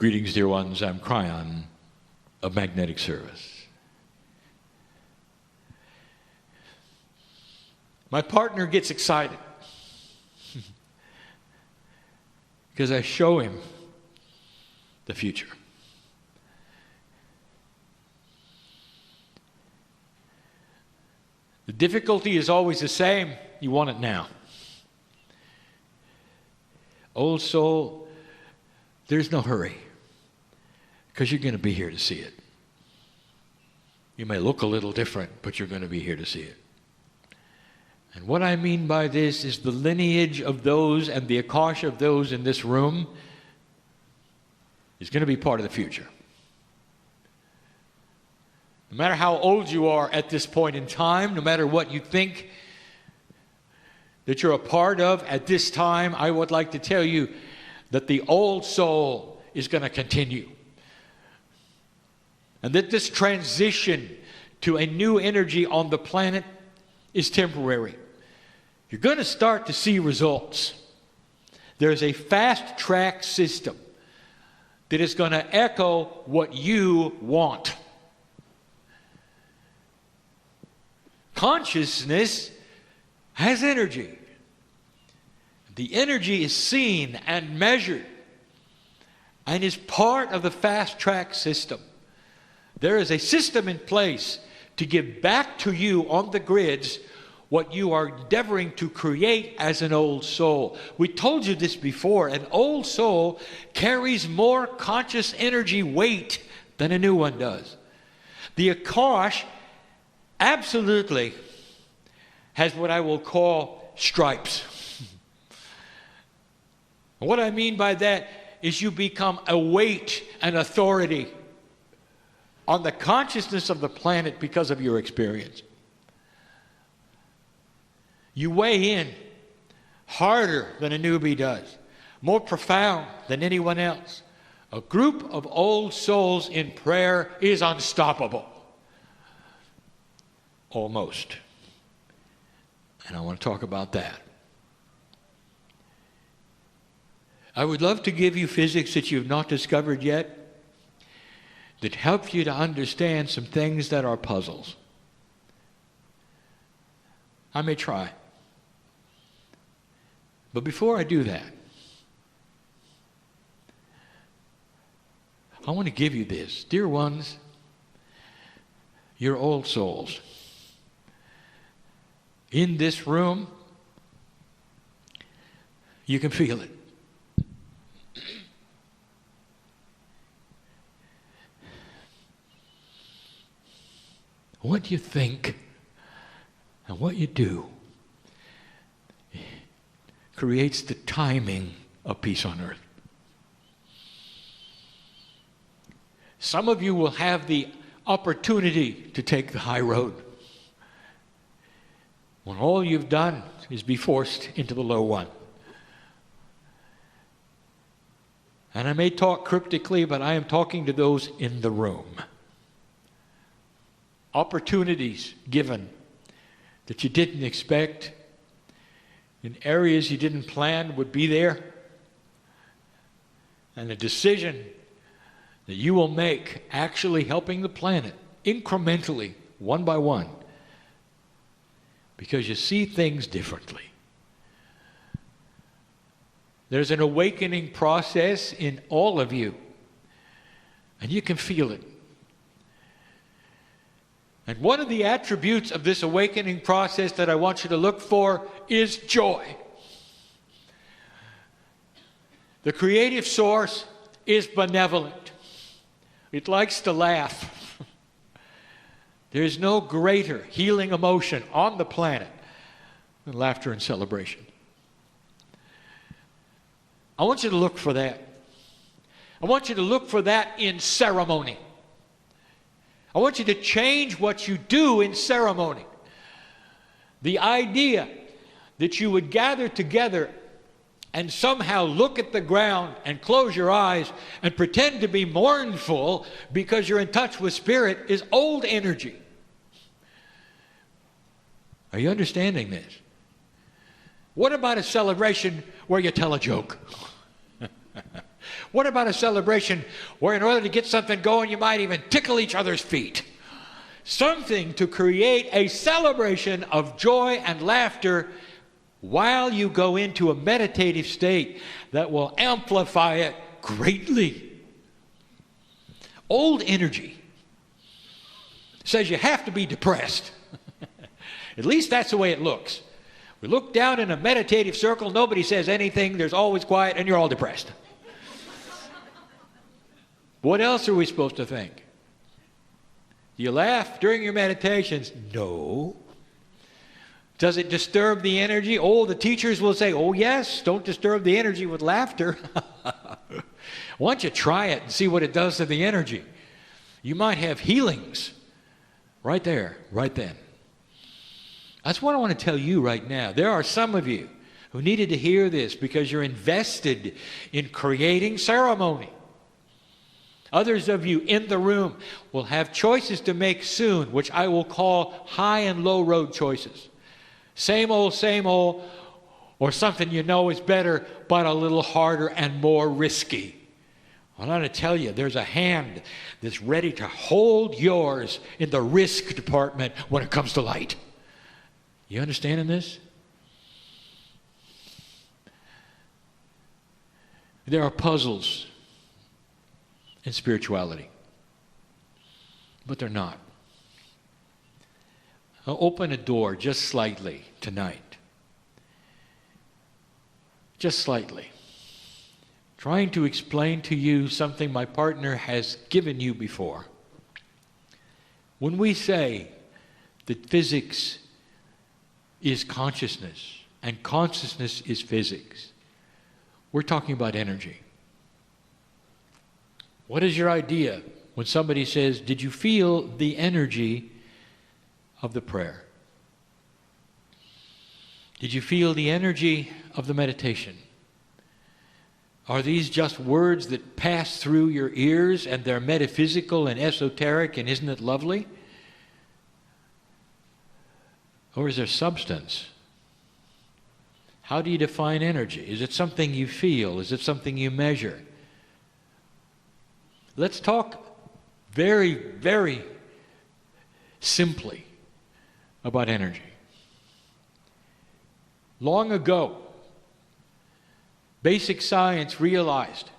Greetings, dear ones. I'm Kryon of Magnetic Service. My partner gets excited because I show him the future. The difficulty is always the same. You want it now. Old soul, there's no hurry because you're going to be here to see it. You may look a little different, but you're going to be here to see it. And what I mean by this is the lineage of those and the Akasha of those in this room is going to be part of the future. No matter how old you are at this point in time, no matter what you think that you're a part of at this time, I would like to tell you that the old soul is going to continue. And that this transition to a new energy on the planet is temporary. You're going to start to see results. There's a fast track system that is going to echo what you want. Consciousness has energy. The energy is seen and measured and is part of the fast track system. There is a system in place to give back to you on the grids what you are endeavoring to create as an old soul. We told you this before. An old soul carries more conscious energy weight than a new one does. The Akash absolutely has what I will call stripes. What I mean by that is you become a weight and authority on the consciousness of the planet because of your experience. You weigh in harder than a newbie does, more profound than anyone else. A group of old souls in prayer is unstoppable. Almost. And I want to talk about that. I would love to give you physics that you've not discovered yet that help you to understand some things that are puzzles. I may try. But before I do that, I want to give you this. Dear ones, you're old souls. In this room, you can feel it. What you think and what you do creates the timing of peace on earth. Some of you will have the opportunity to take the high road when all you've done is be forced into the low one. And I may talk cryptically, but I am talking to those in the room. Opportunities given that you didn't expect, in areas you didn't plan would be there, and a decision that you will make actually helping the planet incrementally, one by one, because you see things differently. There's an awakening process in all of you, and you can feel it. And one of the attributes of this awakening process that I want you to look for is joy. The creative source is benevolent. It likes to laugh. There is no greater healing emotion on the planet than laughter and celebration. I want you to look for that. I want you to look for that in ceremony. I want you to change what you do in ceremony. The idea that you would gather together and somehow look at the ground and close your eyes and pretend to be mournful because you're in touch with spirit is old energy. Are you understanding this? What about a celebration where you tell a joke? What about a celebration where in order to get something going, you might even tickle each other's feet? Something to create a celebration of joy and laughter while you go into a meditative state that will amplify it greatly. Old energy says you have to be depressed. At least that's the way it looks. We look down in a meditative circle, nobody says anything, there's always quiet, and you're all depressed. What else are we supposed to think? Do you laugh during your meditations? No. Does it disturb the energy? Oh, the teachers will say, oh yes, don't disturb the energy with laughter. Why don't you try it and see what it does to the energy? You might have healings right there, right then. That's what I want to tell you right now. There are some of you who needed to hear this because you're invested in creating ceremony. Others of you in the room will have choices to make soon, which I will call high and low road choices. Same old, or something you know is better, but a little harder and more risky. I'm going to tell you, there's a hand that's ready to hold yours in the risk department when it comes to light. You understanding this? There are puzzles in spirituality, but they're not. I'll open a door just slightly tonight. Just slightly. Trying to explain to you something my partner has given you before. When we say that physics is consciousness and consciousness is physics, we're talking about energy. What is your idea when somebody says, did you feel the energy of the prayer? Did you feel the energy of the meditation? Are these just words that pass through your ears and they're metaphysical and esoteric and isn't it lovely? Or is there substance? How do you define energy? Is it something you feel? Is it something you measure? Let's talk very, very simply about energy. Long ago, basic science realized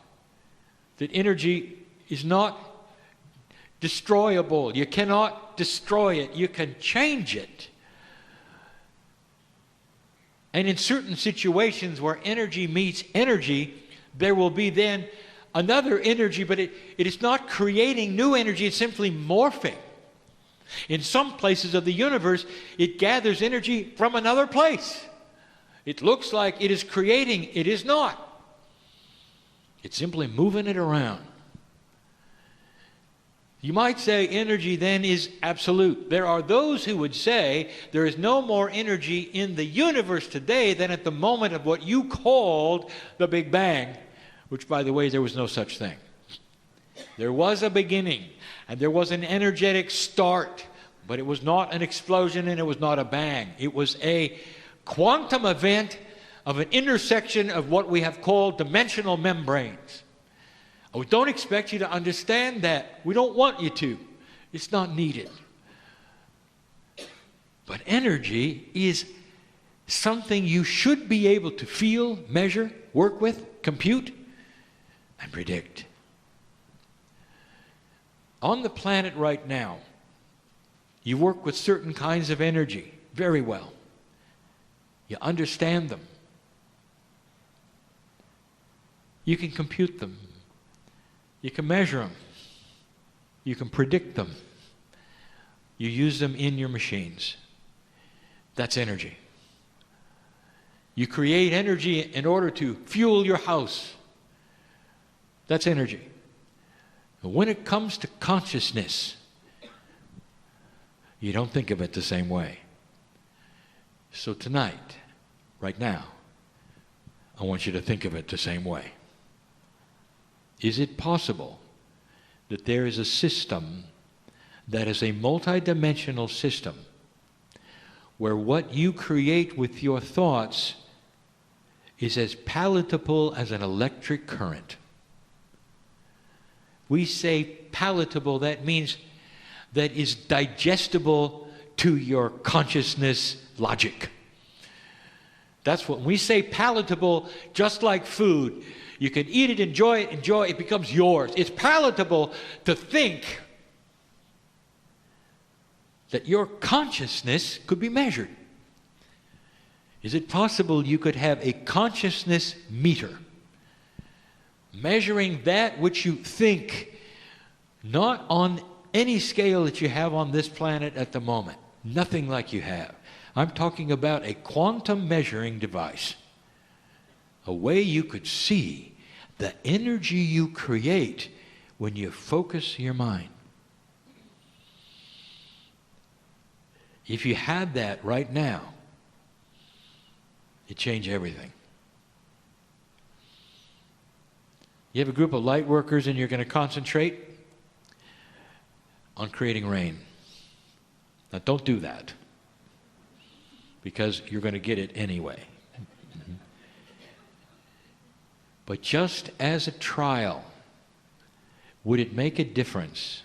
that energy is not destroyable. You cannot destroy it. You can change it. And in certain situations where energy meets energy, there will be then another energy, but it is not creating new energy, it's simply morphing. In some places of the universe, it gathers energy from another place. It looks like it is creating, it is not. It's simply moving it around. You might say energy then is absolute. There are those who would say there is no more energy in the universe today than at the moment of what you called the Big Bang, which, by the way, there was no such thing. There was a beginning, and there was an energetic start, but it was not an explosion and it was not a bang. It was a quantum event of an intersection of what we have called dimensional membranes. We don't expect you to understand that. We don't want you to. It's not needed. But energy is something you should be able to feel, measure, work with, compute, and predict. On the planet right now, you work with certain kinds of energy very well. You understand them. You can compute them. You can measure them. You can predict them. You use them in your machines. That's energy. You create energy in order to fuel your house. That's energy. And when it comes to consciousness, you don't think of it the same way. So tonight, right now, I want you to think of it the same way. Is it possible that there is a system that is a multidimensional system where what you create with your thoughts is as palatable as an electric current? we say palatable, that means that is digestible to your consciousness logic. That's what we say palatable, just like food. You can eat it, enjoy it, it becomes yours. It's palatable to think that your consciousness could be measured. Is it possible you could have a consciousness meter measuring that which you think, not on any scale that you have on this planet at the moment, nothing like you have. I'm talking about a quantum measuring device, a way you could see the energy you create when you focus your mind. If you had that right now, it'd change everything. You have a group of light workers and you're going to concentrate on creating rain. Now don't do that, because you're going to get it anyway. But just as a trial, would it make a difference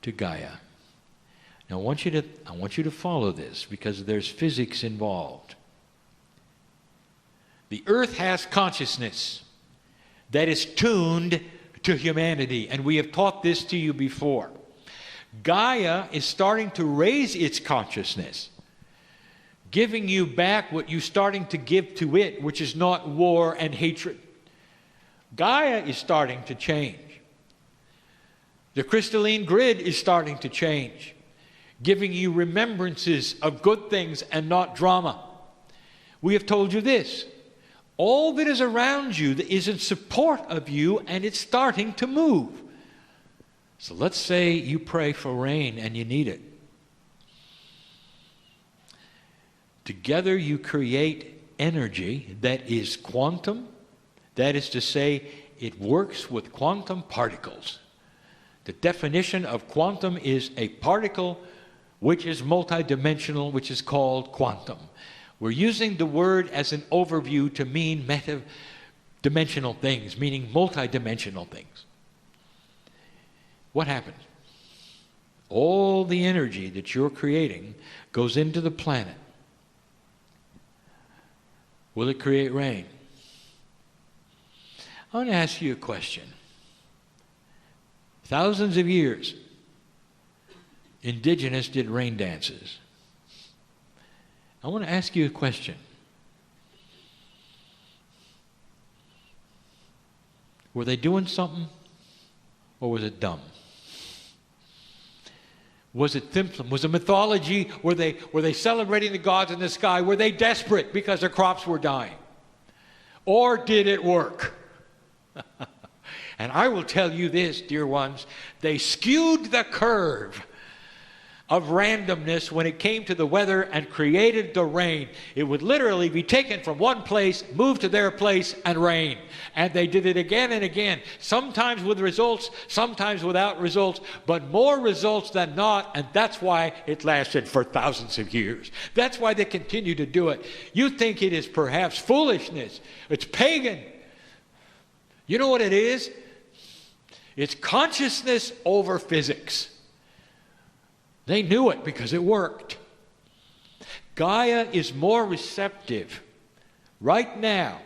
to Gaia? Now I want you to follow this, because there's physics involved. The earth has consciousness that is tuned to humanity, and we have taught this to you before. Gaia is starting to raise its consciousness, giving you back what you're starting to give to it, which is not war and hatred. Gaia is starting to change. The crystalline grid is starting to change, giving you remembrances of good things and not drama. We have told you this. All that is around you that is in support of you, and it's starting to move. So let's say you pray for rain and you need it. Together you create energy that is quantum. That is to say, it works with quantum particles. The definition of quantum is a particle which is multidimensional, which is called quantum. We're using the word as an overview to mean meta-dimensional things, meaning multidimensional things. What happens? All the energy that you're creating goes into the planet. Will it create rain? I want to ask you a question. Thousands of years, indigenous did rain dances. I want to ask you a question. Were they doing something, or was it dumb? Was it simple? Was it mythology? Were they celebrating the gods in the sky? Were they desperate because their crops were dying? Or did it work? And I will tell you this, dear ones, they skewed the curve of randomness when it came to the weather and created the rain. It would literally be taken from one place, moved to their place, and rain. And they did it again and again, sometimes with results, sometimes without results, but more results than not, and that's why it lasted for thousands of years. That's why they continue to do it. You think it is perhaps foolishness. It's pagan. You know what it is? It's consciousness over physics. They knew it because it worked. Gaia is more receptive right now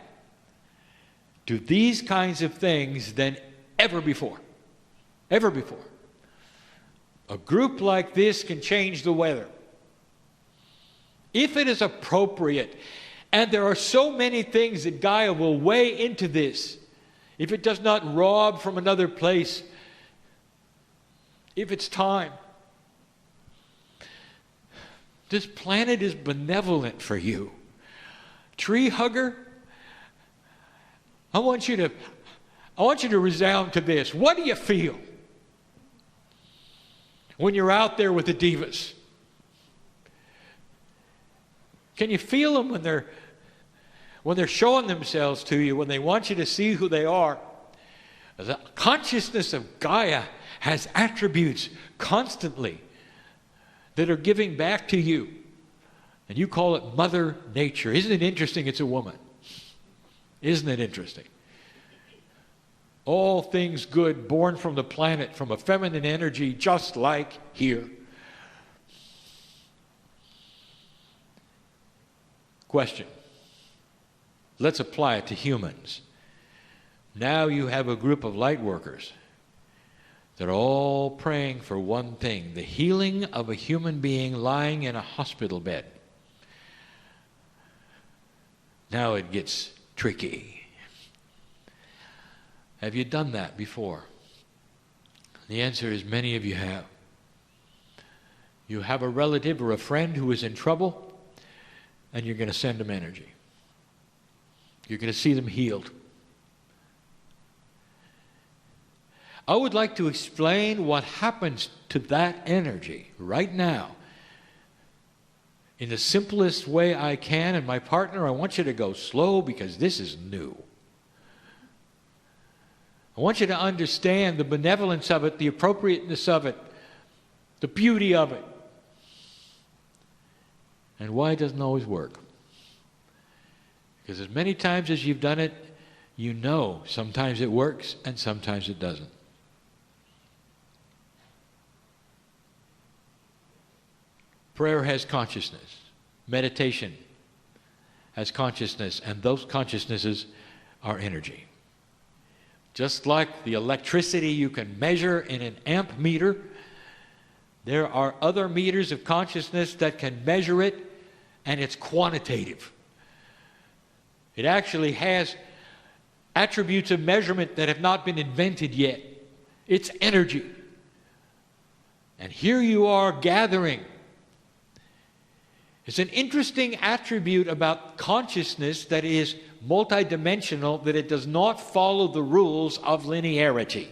to these kinds of things than ever before. Ever before. A group like this can change the weather if it is appropriate. And there are so many things that Gaia will weigh into this. If it does not rob from another place, if it's time. This planet is benevolent for you. Tree hugger, I want you to resound to this. What do you feel when you're out there with the divas? Can you feel them when they're showing themselves to you, when they want you to see who they are? The consciousness of Gaia has attributes constantly that are giving back to you. And you call it Mother Nature. Isn't it interesting it's a woman? Isn't it interesting? All things good born from the planet, from a feminine energy, just like here. Question. Let's apply it to humans. Now you have a group of light workers that are all praying for one thing, the healing of a human being lying in a hospital bed. Now it gets tricky. Have you done that before? The answer is many of you have. You have a relative or a friend who is in trouble, and you're going to send them energy. You're going to see them healed. I would like to explain what happens to that energy right now in the simplest way I can. And my partner, I want you to go slow because this is new. I want you to understand the benevolence of it, the appropriateness of it, the beauty of it, and why it doesn't always work. Because as many times as you've done it, you know sometimes it works and sometimes it doesn't. Prayer has consciousness. Meditation has consciousness, and those consciousnesses are energy. Just like the electricity you can measure in an amp meter, there are other meters of consciousness that can measure it, and it's quantitative. It actually has attributes of measurement that have not been invented yet. It's energy. And here you are gathering. It's an interesting attribute about consciousness that is multidimensional, that it does not follow the rules of linearity.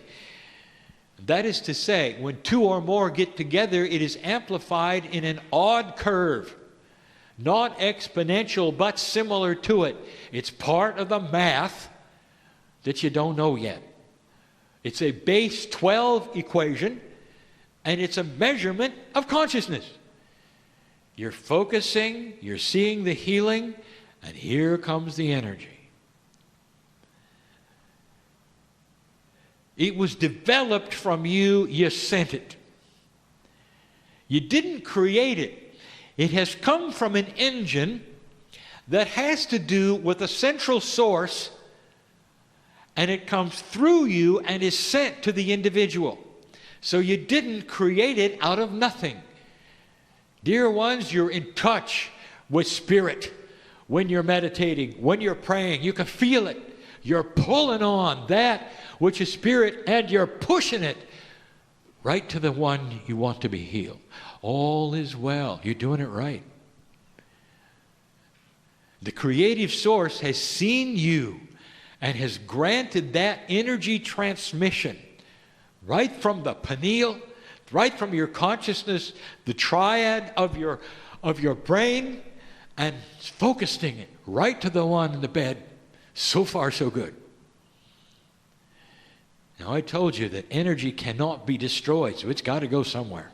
That is to say, when two or more get together, it is amplified in an odd curve. Not exponential, but similar to it. It's part of the math that you don't know yet. It's a base 12 equation, and it's a measurement of consciousness. You're focusing, you're seeing the healing, and here comes the energy. It was developed from you, you sent it. You didn't create it. It has come from an engine that has to do with a central source, and it comes through you and is sent to the individual. So you didn't create it out of nothing. Dear ones, you're in touch with spirit when you're meditating, when you're praying. You can feel it. You're pulling on that which is spirit, and you're pushing it right to the one you want to be healed. All is well. You're doing it right. The creative source has seen you and has granted that energy transmission right from the pineal, right from your consciousness, the triad of your brain, and focusing it right to the one in the bed. So far, so good. Now, I told you that energy cannot be destroyed, so it's got to go somewhere.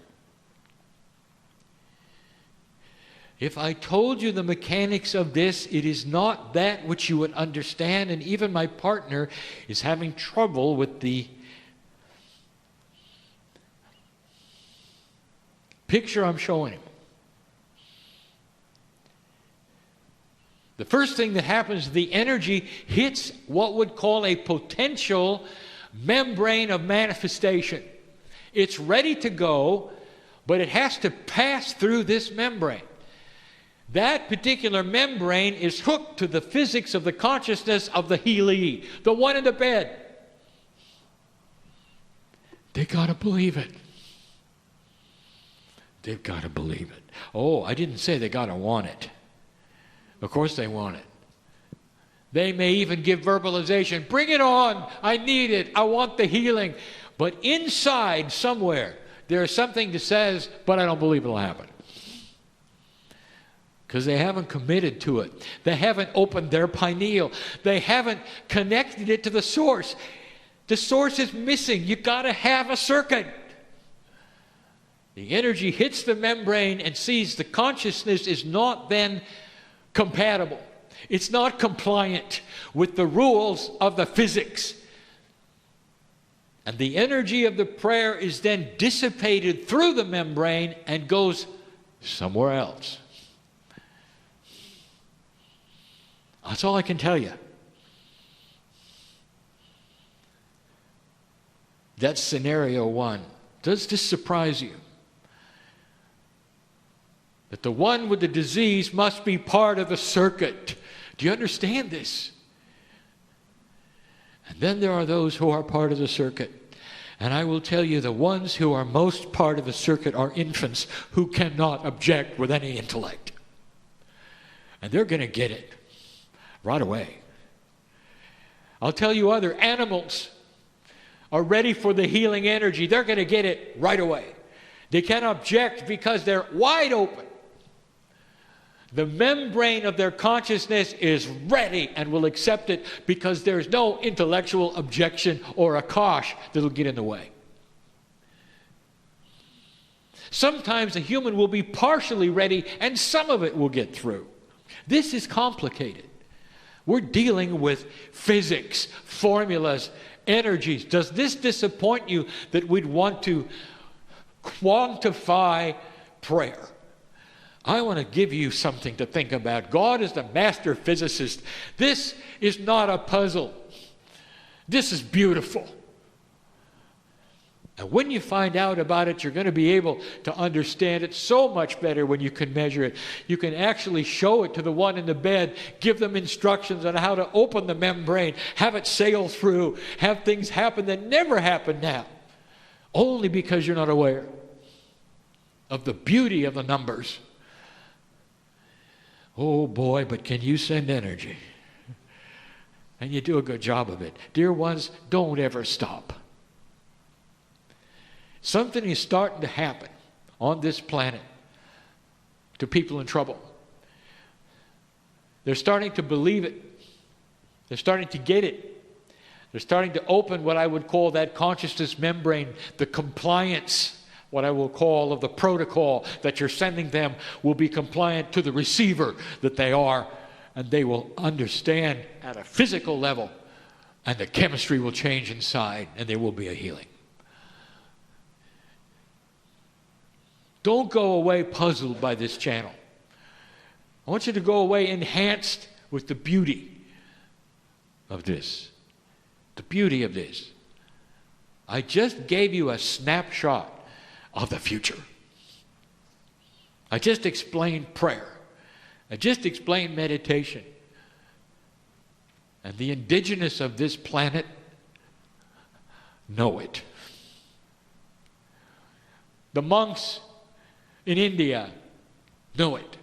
If I told you the mechanics of this, it is not that which you would understand, and even my partner is having trouble with the picture I'm showing him. The first thing that happens, the energy hits what would call a potential membrane of manifestation. It's ready to go, but it has to pass through this membrane. That particular membrane is hooked to the physics of the consciousness of the healee, the one in the bed. They got to believe it. They've got to believe it. Oh, I didn't say they got to want it. Of course they want it. They may even give verbalization. Bring it on. I need it. I want the healing. But inside somewhere, there is something that says, but I don't believe it'll happen. Because they haven't committed to it. They haven't opened their pineal. They haven't connected it to the source. The source is missing. You've got to have a circuit. The energy hits the membrane and sees the consciousness is not then compatible. It's not compliant with the rules of the physics. And the energy of the prayer is then dissipated through the membrane and goes somewhere else. That's all I can tell you. That's scenario one. Does this surprise you? That the one with the disease must be part of the circuit. Do you understand this? And then there are those who are part of the circuit. And I will tell you, the ones who are most part of the circuit are infants who cannot object with any intellect. And they're going to get it right away. I'll tell you, other animals are ready for the healing energy. They're going to get it right away. They can't object because they're wide open. The membrane of their consciousness is ready and will accept it because there's no intellectual objection or a kosh that'll get in the way. Sometimes a human will be partially ready and some of it will get through. This is complicated. We're dealing with physics, formulas, energies. Does this disappoint you that we'd want to quantify prayer? I want to give you something to think about. God is the master physicist. This is not a puzzle. This is beautiful. And when you find out about it, you're going to be able to understand it so much better when you can measure it. You can actually show it to the one in the bed, give them instructions on how to open the membrane, have it sail through, have things happen that never happen now, only because you're not aware of the beauty of the numbers. Oh boy, but can you send energy? And you do a good job of it. Dear ones, don't ever stop. Something is starting to happen on this planet to people in trouble. They're starting to believe it. They're starting to get it. They're starting to open what I would call that consciousness membrane, the compliance, what I will call of the protocol that you're sending them will be compliant to the receiver that they are, and they will understand at a physical level, and the chemistry will change inside, and there will be a healing. Don't go away puzzled by this channel. I want you to go away enhanced with the beauty of this. The beauty of this. I just gave you a snapshot of the future. I just explained prayer. I just explained meditation. And the indigenous of this planet know it. The monks in India know it.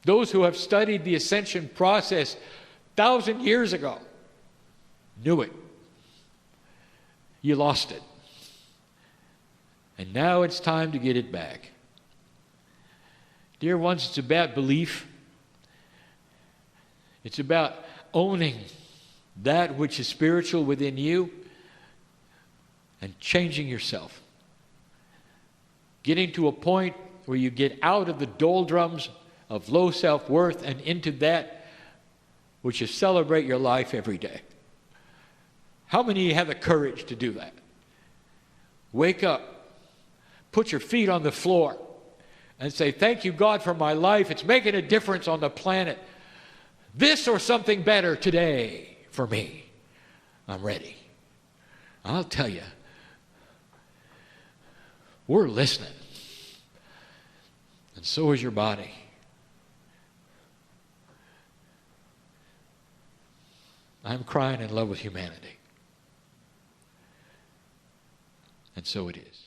Those who have studied the ascension process 1,000 years ago knew it. You lost it. And now it's time to get it back. Dear ones, it's about belief. It's about owning that which is spiritual within you and changing yourself. Getting to a point where you get out of the doldrums of low self-worth and into that which is celebrate your life every day. How many of you have the courage to do that? Wake up. Put your feet on the floor and say, thank you, God, for my life. It's making a difference on the planet. This or something better today for me. I'm ready. I'll tell you, we're listening. And so is your body. I'm crying in love with humanity. And so it is.